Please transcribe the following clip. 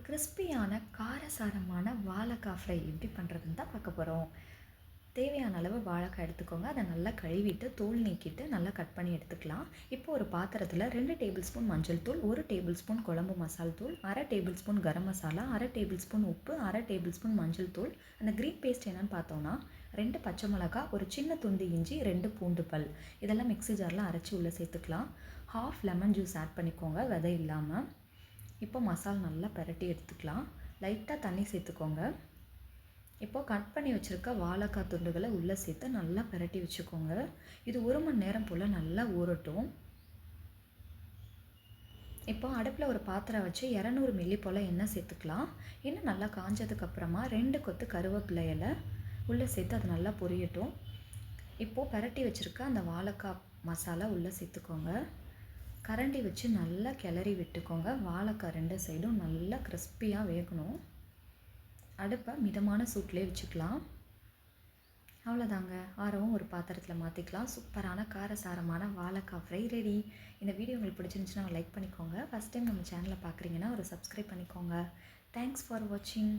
கிறிஸ்பியான காரசாரமான வாழைக்காய் ஃப்ரை எப்படி பண்ணுறதுன்னு தான் பார்க்க போகிறோம். தேவையான அளவு வாழைக்காய் எடுத்துக்கோங்க. அதை நல்லா கழுவிட்டு தோல் நீக்கிட்டு நல்லா கட் பண்ணி எடுத்துக்கலாம். இப்போ ஒரு பாத்திரத்தில் 2 டேபிள் ஸ்பூன் மஞ்சள் தூள், 1 டேபிள் ஸ்பூன் குழம்பு மசால் தூள், அரை டேபிள் ஸ்பூன் கரம் மசாலா, அரை டேபிள் ஸ்பூன் உப்பு, அரை டேபிள் ஸ்பூன் மஞ்சள் தூள். அந்த க்ரீன் பேஸ்ட் என்னென்னு பார்த்தோன்னா 2 பச்சை மிளகாய், ஒரு சின்ன துண்டு இஞ்சி, 2 பூண்டு பல், இதெல்லாம் மிக்ஸி ஜாரில் அரைச்சி உள்ளே சேர்த்துக்கலாம். ஹாஃப் லெமன் ஜூஸ் ஆட் பண்ணிக்கோங்க, விதை இல்லாமல். இப்போ மசால் நல்லா பரட்டி எடுத்துக்கலாம். லைட்டாக தண்ணி சேர்த்துக்கோங்க. இப்போது கட் பண்ணி வச்சுருக்க வாழைக்காய் துண்டுகளை உள்ளே சேர்த்து நல்லா பரட்டி வச்சுக்கோங்க. இது 1 மணி நேரம் போல் நல்லா ஊறட்டும். இப்போ அடுப்பில் ஒரு பாத்திரம் வச்சு 200 மில்லி போல் எண்ணெய் சேர்த்துக்கலாம். எண்ணெய் நல்லா காஞ்சதுக்கப்புறமா 2 கொத்து கருவேப்பிலை இலை உள்ளே சேர்த்து அது நல்லா பொரியட்டும். இப்போது பரட்டி வச்சுருக்க அந்த வாழைக்காய் மசாலா உள்ளே சேர்த்துக்கோங்க. கரண்டி வச்சு நல்லா கிளறி விட்டுக்கோங்க. வாழைக்காய் 2 சைடும் நல்லா கிறிஸ்பியாக வேகணும். அடுப்பை மிதமான சூட்டிலே வச்சுக்கலாம். அவ்வளோதாங்க, ஆரவும் ஒரு பாத்திரத்தில் மாற்றிக்கலாம். சூப்பரான காரசாரமான வாழைக்காய் ஃப்ரை ரெடி. இந்த வீடியோ உங்களுக்கு பிடிச்சிருந்துச்சுன்னா லைக் பண்ணிக்கோங்க. ஃபஸ்ட் டைம் நம்ம சேனலை பார்க்குறீங்கன்னா ஒரு சப்ஸ்கிரைப் பண்ணிக்கோங்க. தேங்க்ஸ் ஃபார் வாட்சிங்.